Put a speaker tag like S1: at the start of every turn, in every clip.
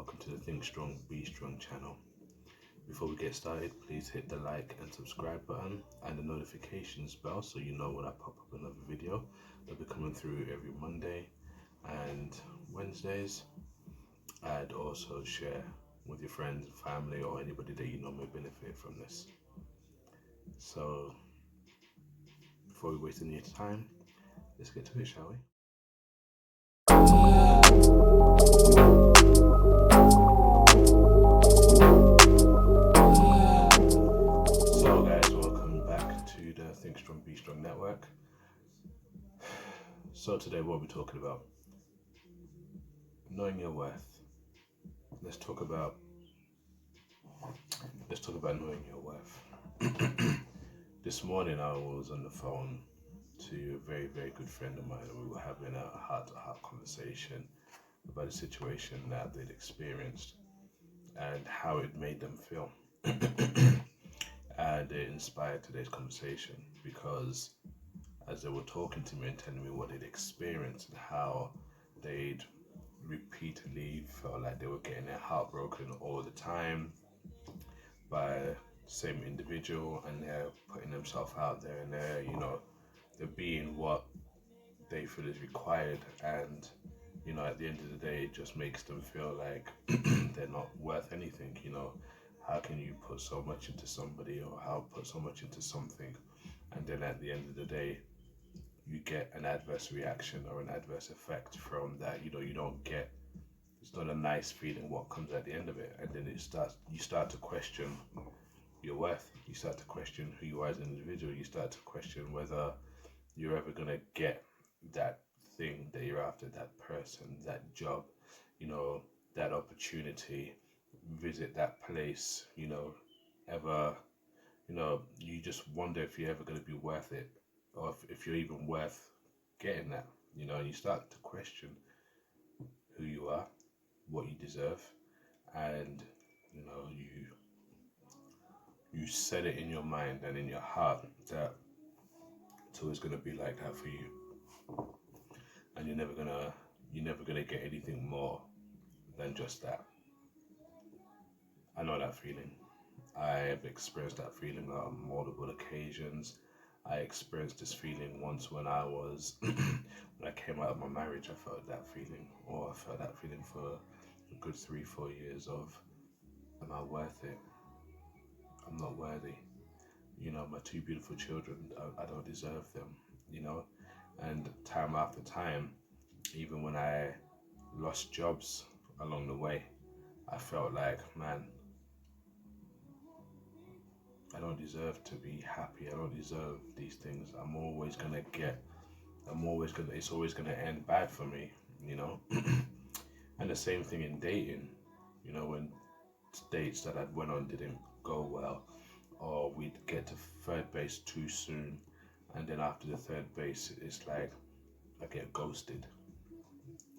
S1: welcome to the Think Strong, Be Strong channel. Before we get started, please hit the like and subscribe button and the notifications bell so you know when I pop up another video. They'll be coming through every Monday and Wednesdays, and also share with your friends, family, or anybody that you know may benefit from this. So, before we waste any time, let's get to it, shall we? So guys, welcome back to the Think Strong, Be Strong network. So today what are we talking about? Knowing your worth. Let's talk about knowing your worth. This morning I was on the phone to a very, very good friend of mine, and we were having a heart-to-heart conversation about a situation that they'd experienced and how it made them feel. And it inspired today's conversation because as they were talking to me and telling me what they'd experienced and how they'd repeatedly felt like they were getting their heart broken all the time by the same individual, and they're putting themselves out there, and they're being what they feel is required, and at the end of the day it just makes them feel like they're not worth anything. How can you put so much into somebody, or how put so much into something, and then at the end of the day you get an adverse reaction or an adverse effect from that. You don't get, it's not a nice feeling what comes at the end of it, and then you start to question your worth. You start to question who you are as an individual. You start to question whether you're ever gonna get that thing that you're after, that person, that job, that opportunity, visit that place, ever, you just wonder if you're ever gonna be worth it, or if you're even worth getting that, and you start to question who you are, what you deserve, and you set it in your mind and in your heart that it's always gonna be like that for you, and you're never gonna get anything more than just that. I know that feeling. I've experienced that feeling on multiple occasions. I experienced this feeling once when I was when I came out of my marriage. I felt that feeling, or I felt that feeling for a good 3-4 years of, am I worth it? I'm not worthy. My two beautiful children, I don't deserve them. And time after time, even when I lost jobs along the way, I felt like, man, I don't deserve to be happy. I don't deserve these things. It's always gonna end bad for me, you know? And the same thing in dating, when dates that I went on didn't go well, or we'd get to third base too soon, and then after the third base, it's like I get ghosted,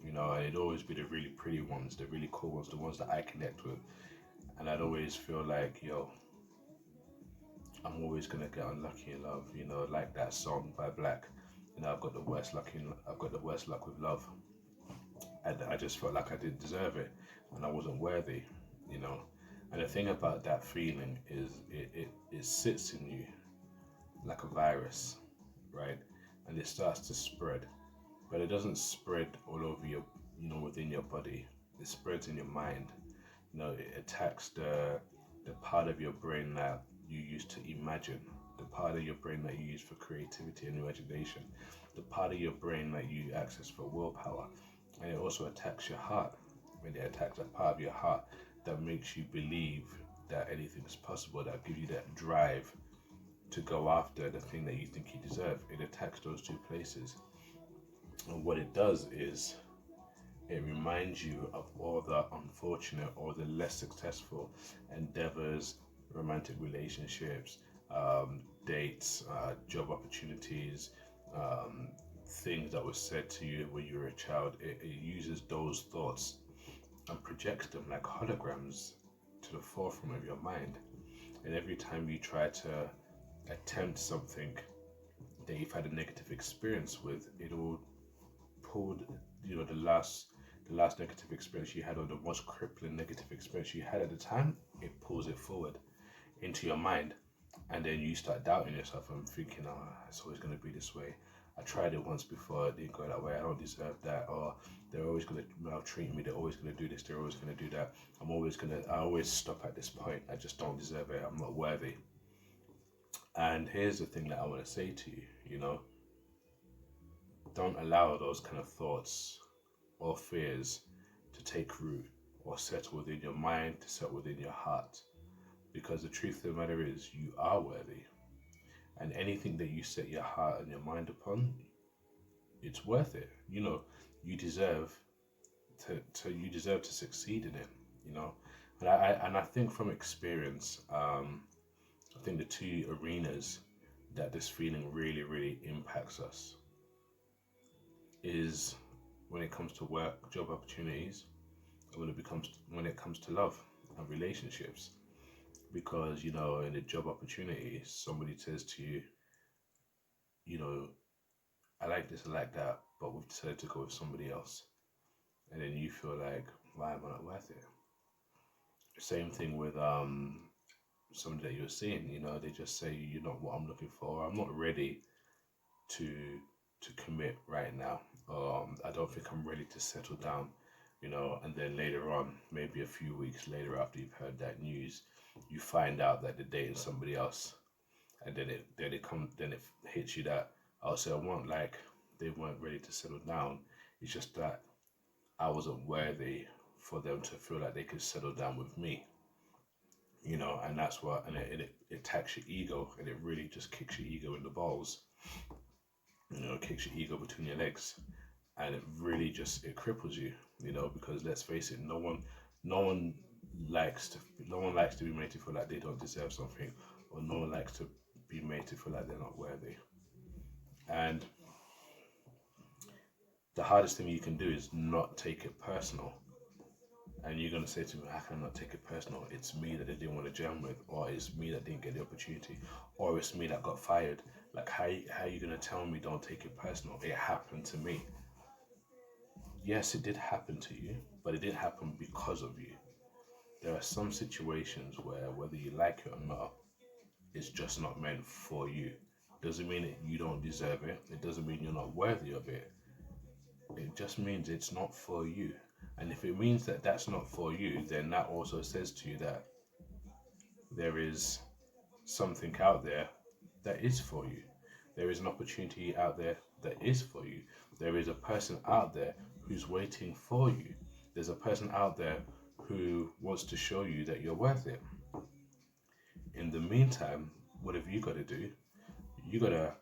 S1: and it'd always be the really pretty ones, the really cool ones, the ones that I connect with. And I'd always feel like, yo, I'm always gonna get unlucky in love, like that song by Black. I've got the worst luck with love. And I just felt like I didn't deserve it, and I wasn't worthy, you know. And the thing about that feeling is it sits in you like a virus, right? And it starts to spread, but it doesn't spread all over within your body. It spreads in your mind. It attacks the part of your brain that you use to imagine, the part of your brain that you use for creativity and imagination, the part of your brain that you access for willpower. And it also attacks your heart. When it attacks that part of your heart that makes you believe that anything is possible, that gives you that drive to go after the thing that you think you deserve. It attacks those two places. And what it does is it reminds you of all the unfortunate or the less successful endeavors, romantic relationships, dates, job opportunities, um, things that were said to you when you were a child. It uses those thoughts and projects them like holograms to the forefront of your mind. And every time you try to attempt something that you've had a negative experience with, it'll pull the the last negative experience you had, or the most crippling negative experience you had at the time, it pulls it forward into your mind. And then you start doubting yourself and thinking, oh, it's always going to be this way. I tried it once before, it didn't go that way, I don't deserve that. Or they're always going to maltreat me, they're always going to do this, they're always going to do that. I always stop at this point, I just don't deserve it, I'm not worthy. And here's the thing that I want to say to you, don't allow those kind of thoughts or fears to take root or settle within your mind, to settle within your heart. Because the truth of the matter is, you are worthy. And anything that you set your heart and your mind upon, it's worth it. You deserve to succeed in it. And I think from experience, I think the two arenas that this feeling really, really impacts us is when it comes to work, job opportunities, and when it comes to love and relationships. Because in a job opportunity, somebody says to you, I like this, I like that, but we've decided to go with somebody else. And then you feel like, why am I not worth it? Same thing with somebody that you're seeing, they just say, you're not what I'm looking for, I'm not ready to commit right now. I don't think I'm ready to settle down, and then later on, maybe a few weeks later after you've heard that news, you find out that they're dating somebody else. And then it hits you that, also, they weren't ready to settle down. It's just that I wasn't worthy for them to feel like they could settle down with me. And that's what, and it attacks your ego, and it really just kicks your ego in the balls. Kicks your ego between your legs, and it really just, it cripples you. Because let's face it, no one likes to be made to feel like they don't deserve something, or no one likes to be made to feel like they're not worthy. And the hardest thing you can do is not take it personal. And you're going to say to me, how can I not take it personal? It's me that they didn't want to jam with, or it's me that didn't get the opportunity, or it's me that got fired. Like, how are you going to tell me don't take it personal? It happened to me. Yes, it did happen to you, but it didn't happen because of you. There are some situations where, whether you like it or not, it's just not meant for you. Doesn't mean that you don't deserve it. It doesn't mean you're not worthy of it. It just means it's not for you. And if it means that that's not for you, then that also says to you that there is something out there that is for you. There is an opportunity out there that is for you. There is a person out there who's waiting for you. There's a person out there who wants to show you that you're worth it. In the meantime, what have you got to do? You got to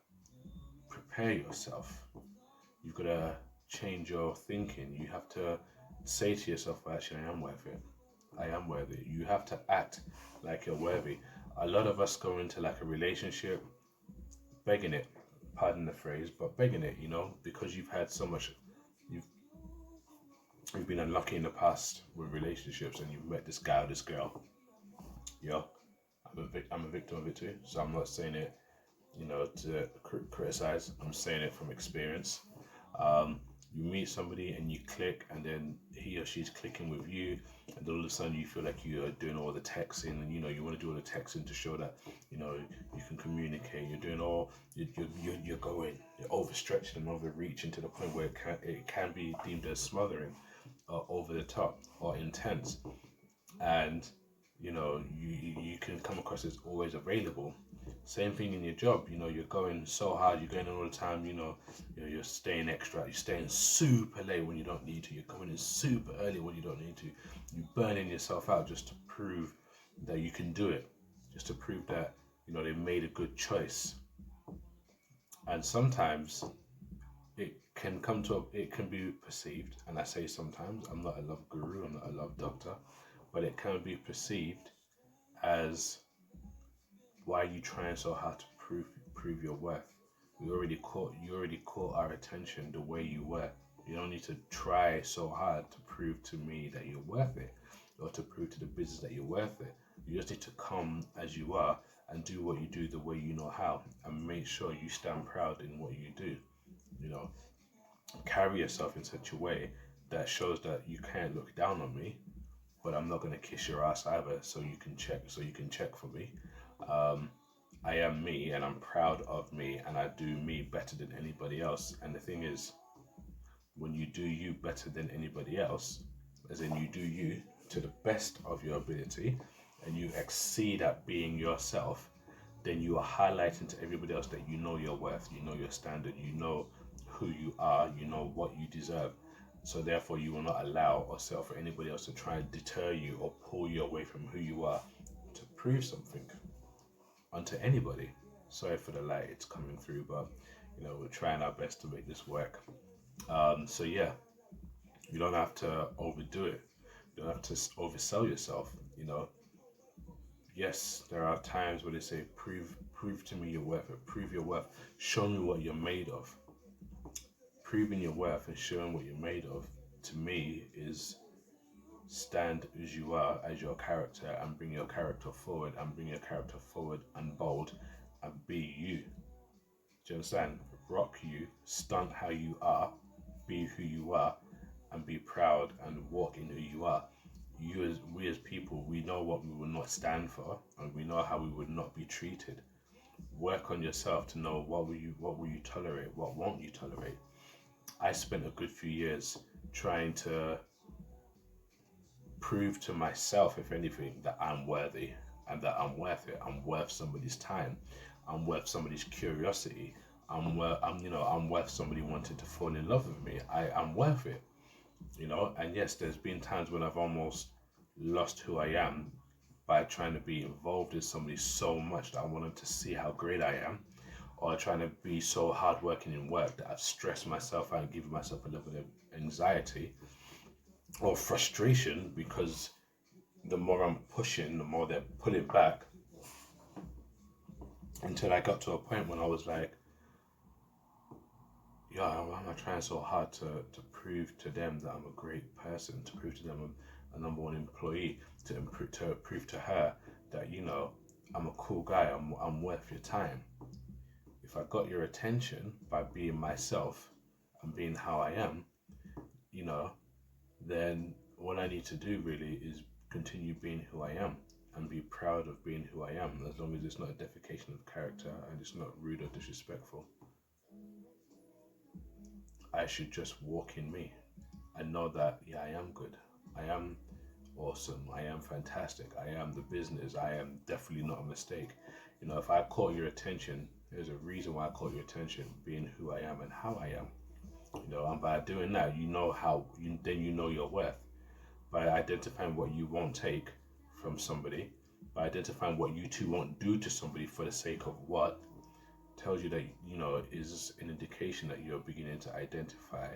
S1: prepare yourself. You've got to change your thinking. You have to say to yourself, actually, I am worth it. I am worthy. You have to act like you're worthy. A lot of us go into like a relationship begging it, pardon the phrase, but begging it, because you've had so much, you've been unlucky in the past with relationships, and you've met this guy or this girl. I'm a victim of it too, so I'm not saying it, to criticize. I'm saying it from experience. You meet somebody and you click, and then he or she's clicking with you, and all of a sudden you feel like you're doing all the texting, and you want to do all the texting to show that you can communicate. You're doing all you're overstretching and overreaching to the point where it can be deemed as smothering, or over the top, or intense. And you can come across as always available. Same thing in your job. You're going so hard, you're going in all the time. You're staying extra, you're staying super late when you don't need to, you're coming in super early when you don't need to. You're burning yourself out just to prove that you can do it, just to prove that they made a good choice. And sometimes it can be perceived, and I say sometimes, I'm not a love guru, I'm not a love doctor, but it can be perceived as, why are you trying so hard to prove your worth? You already caught our attention the way you were. You don't need to try so hard to prove to me that you're worth it, or to prove to the business that you're worth it. You just need to come as you are and do what you do the way you know how, and make sure you stand proud in what you do. Carry yourself in such a way that shows that you can't look down on me, but I'm not gonna kiss your ass either. So you can check. So you can check for me. Um, I am me, and I'm proud of me, and I do me better than anybody else. And the thing is, when you do you better than anybody else, as in you do you to the best of your ability, and you exceed at being yourself, then you are highlighting to everybody else that you know your worth, you know your standard, you know who you are, you know what you deserve. So therefore, you will not allow or settle for anybody else to try and deter you or pull you away from who you are to prove something onto anybody. Sorry for the light, it's coming through, but we're trying our best to make this work. So yeah, you don't have to overdo it. You don't have to oversell yourself. Yes, there are times where they say, prove to me your worth. Prove your worth. Show me what you're made of. Proving your worth and showing what you're made of, to me, is stand as you are, as your character, and bring your character forward, and bold, and be you. Do you understand? Rock you, stunt how you are, be who you are, and be proud and walk in who you are. We as people, we know what we will not stand for, and we know how we would not be treated. Work on yourself to know what will you tolerate, what won't you tolerate. I spent a good few years trying to prove to myself, if anything, that I'm worthy and that I'm worth it. I'm worth somebody's time. I'm worth somebody's curiosity. I'm worth somebody wanting to fall in love with me. I'm worth it. And yes, there's been times when I've almost lost who I am by trying to be involved in somebody so much that I want them to see how great I am, or trying to be so hardworking in work that I've stressed myself out and given myself a level of anxiety or frustration, because the more I'm pushing, the more they're pulling back, until I got to a point when I was like, yeah, why am I trying so hard to prove to them that I'm a great person, to prove to them I'm a number one employee, to prove to her that, I'm a cool guy, I'm worth your time. If I got your attention by being myself and being how I am, then what I need to do really is continue being who I am and be proud of being who I am, as long as it's not a defecation of character and it's not rude or disrespectful. I should just walk in me and know that, yeah, I am good. I am awesome. I am fantastic. I am the business. I am definitely not a mistake. If I caught your attention, there's a reason why I caught your attention, being who I am and how I am. And by doing that, then you know your worth. By identifying what you won't take from somebody, by identifying what you two won't do to somebody for the sake of what, tells you that, is an indication that you're beginning to identify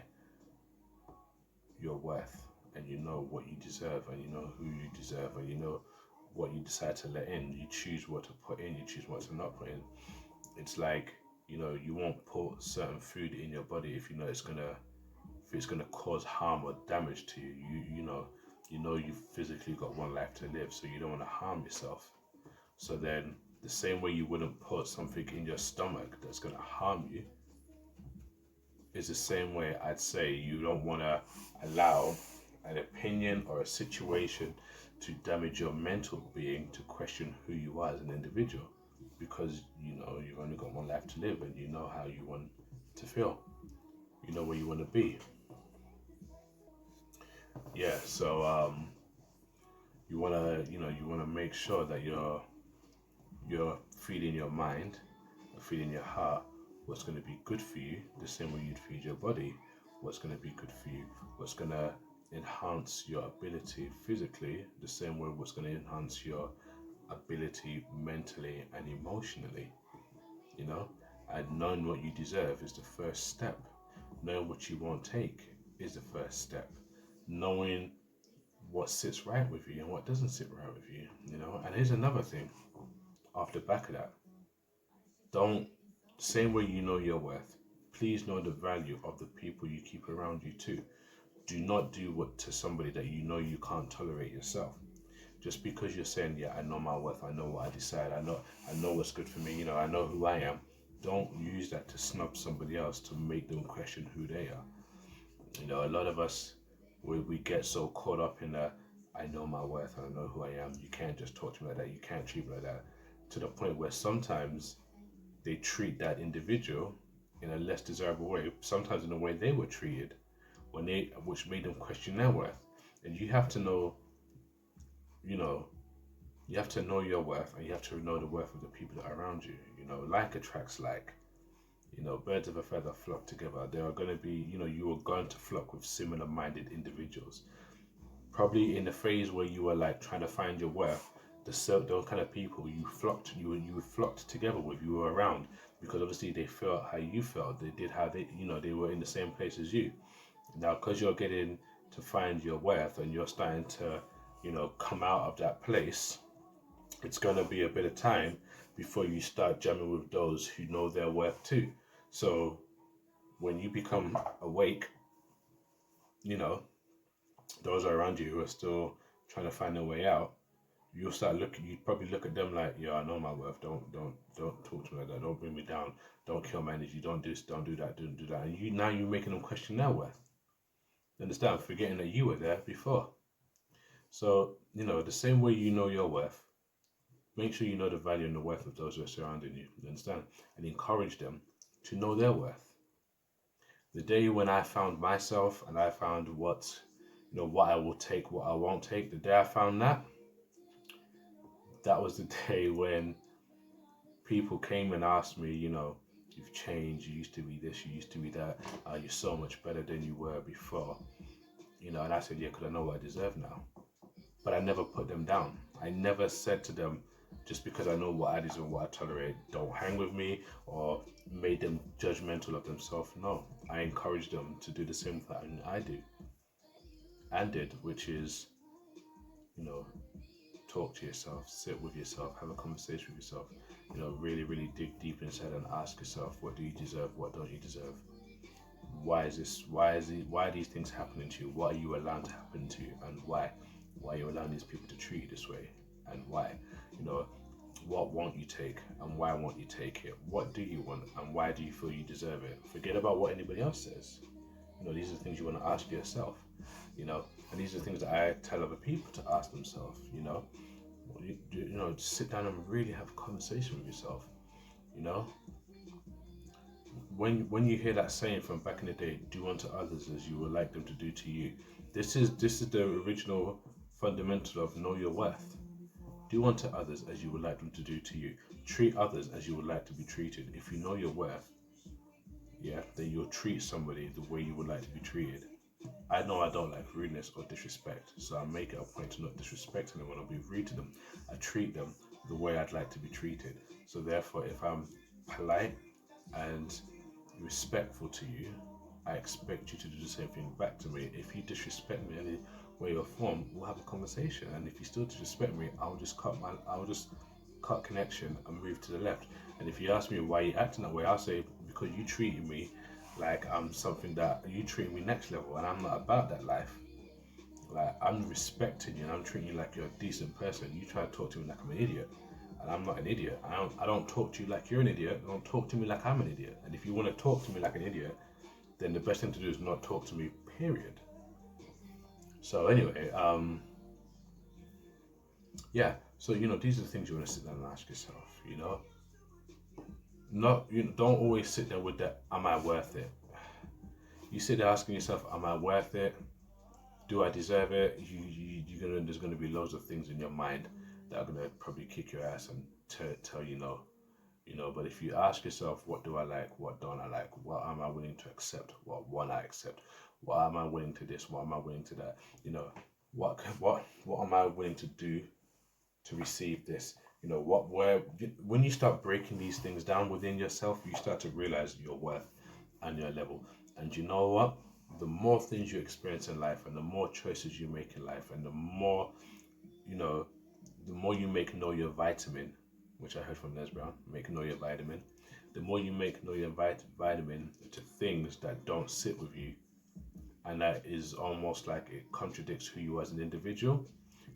S1: your worth, and you know what you deserve, and you know who you deserve, and you know what you decide to let in. You choose what to put in, you choose what to not put in. It's like, you won't put certain food in your body if it's gonna cause harm or damage to you. You've physically got one life to live, so you don't want to harm yourself. So then, the same way you wouldn't put something in your stomach that's gonna harm you, is the same way I'd say you don't want to allow an opinion or a situation to damage your mental being, to question who you are as an individual, because you've only got one life to live, and you know how you want to feel, you know where you want to be. Yeah, so you want to make sure that you're feeding your mind, feeding your heart what's going to be good for you, the same way you'd feed your body what's going to be good for you, what's going to enhance your ability physically, the same way what's going to enhance your ability mentally and emotionally. And knowing what you deserve is the first step. Knowing what you won't take is the first step. Knowing what sits right with you and what doesn't sit right with you. And here's another thing off the back of that. Don't, same way you know your worth, please know the value of the people you keep around you too. Do not do what to somebody that you know you can't tolerate yourself. Just because you're saying, yeah, I know my worth, I know what I decide, I know what's good for me, I know who I am. Don't use that to snub somebody else, to make them question who they are. A lot of us, We get so caught up in the I know my worth and I know who I am. You can't just talk to me like that. You can't treat me like that. To the point where sometimes they treat that individual in a less desirable way, sometimes in a way they were treated, which made them question their worth. And you have to know, you know, you have to know your worth, and you have to know the worth of the people that are around you. Like attracts like. Birds of a feather flock together. There are going to be, you are going to flock with similar minded individuals. Probably in the phase where you were like trying to find your worth, those kind of people you flocked together with, you were around, because obviously they felt how you felt. They did how they were in the same place as you. Now, because you're getting to find your worth and you're starting to, come out of that place, it's going to be a bit of time before you start jamming with those who know their worth too. So when you become awake, you know, those around you who are still trying to find their way out, you probably look at them like, yeah, I know my worth. Don't talk to me like that. Don't bring me down. Don't kill my energy. Don't do this, don't do that, don't do that. And you're making them question their worth. Understand? Forgetting that you were there before. So, the same way you know your worth, make sure you know the value and the worth of those who are surrounding you. You understand? And encourage them to know their worth. The day when I found myself and I found what I will take, what I won't take, the day I found that was the day when people came and asked me, you've changed, you used to be this, you used to be that, you're so much better than you were before. And I said, yeah, because I know what I deserve now. But I never put them down. I never said to them, just because I know what I deserve and what I tolerate, don't hang with me, or made them judgmental of themselves. No, I encouraged them to do the same thing I do and did, which is, you know, talk to yourself, sit with yourself, have a conversation with yourself, really, really dig deep inside and ask yourself, what do you deserve? What don't you deserve? Why is this? Why are these things happening to you? What are you allowed to happen to you, and why? Why are you allowing these people to treat you this way, and why? What won't you take, and why won't you take it? What do you want, and why do you feel you deserve it? Forget about what anybody else says. These are the things you want to ask yourself. And these are the things that I tell other people to ask themselves. Sit down and really have a conversation with yourself. When you hear that saying from back in the day, do unto others as you would like them to do to you. This is the original fundamental of know your worth. Do unto others as you would like them to do to you. Treat others as you would like to be treated. If you know your worth, then you'll treat somebody the way you would like to be treated. I know I don't like rudeness or disrespect, so I make it a point to not disrespect anyone or be rude to them. I treat them the way I'd like to be treated. So therefore, if I'm polite and respectful to you, I expect you to do the same thing back to me. If you disrespect me in any way or form, we'll have a conversation. And if you still disrespect me, I'll just cut connection and move to the left. And if you ask me why you're acting that way, I'll say because you treated me like I'm something that you treat me next level, and I'm not about that life. Like, I'm respecting you and I'm treating you like you're a decent person. You try to talk to me like I'm an idiot, and I'm not an idiot. I don't talk to you like you're an idiot. Don't talk to me like I'm an idiot. And if you want to talk to me like an idiot, then the best thing to do is not talk to me, period. So anyway, so these are the things you want to sit down and ask yourself. Don't always sit there with that, am I worth it? You sit there asking yourself, am I worth it? Do I deserve it? There's gonna be loads of things in your mind that are gonna probably kick your ass and tell you no. But if you ask yourself, what do I like? What don't I like? What am I willing to accept? What won't I accept? What am I willing to this? What am I willing to that? What am I willing to do to receive this? When you start breaking these things down within yourself, you start to realize your worth and your level. And you know what? The more things you experience in life, and the more choices you make in life, and the more you make know your vitamin, which I heard from Les Brown, make know your vitamin. The more you make know your vitamin to things that don't sit with you, and that is almost like it contradicts who you are as an individual.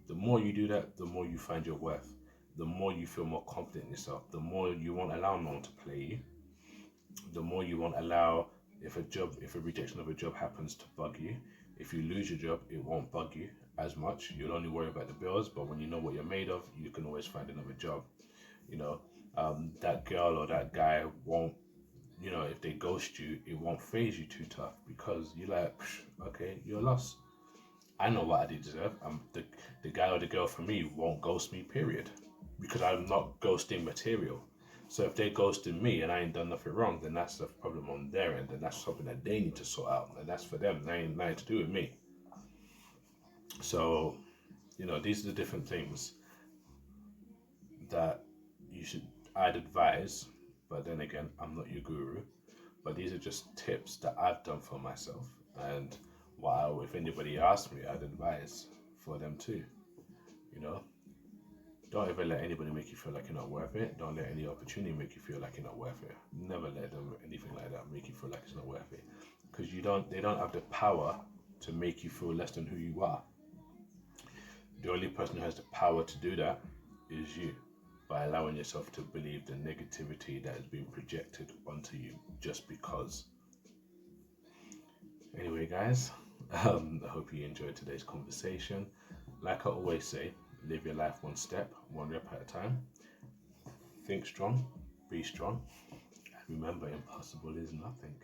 S1: The more you do that, the more you find your worth. The more you feel more confident in yourself. The more you won't allow no one to play you. The more you won't allow if a rejection of a job happens to bug you. If you lose your job, it won't bug you as much. You'll only worry about the bills, but when you know what you're made of, you can always find another job. You know, that girl or that guy won't, if they ghost you, it won't phase you too tough because you're like, okay, you're lost. I know what I deserve. The guy or the girl for me won't ghost me, period. Because I'm not ghosting material. So if they're ghosting me and I ain't done nothing wrong, then that's the problem on their end, and that's something that they need to sort out, and that's for them. They ain't nothing to do with me. So, these are the different things that I'd advise. But then again, I'm not your guru. But these are just tips that I've done for myself, and while if anybody asks me, I'd advise for them too. You know, don't ever let anybody make you feel like you're not worth it. Don't let any opportunity make you feel like you're not worth it. Never let them anything like that make you feel like it's not worth it, because they don't have the power to make you feel less than who you are. The only person who has the power to do that is you, by allowing yourself to believe the negativity that is being projected onto you just because. Anyway, guys, I hope you enjoyed today's conversation. Like I always say, live your life one step, one rep at a time. Think strong, be strong, and remember, impossible is nothing.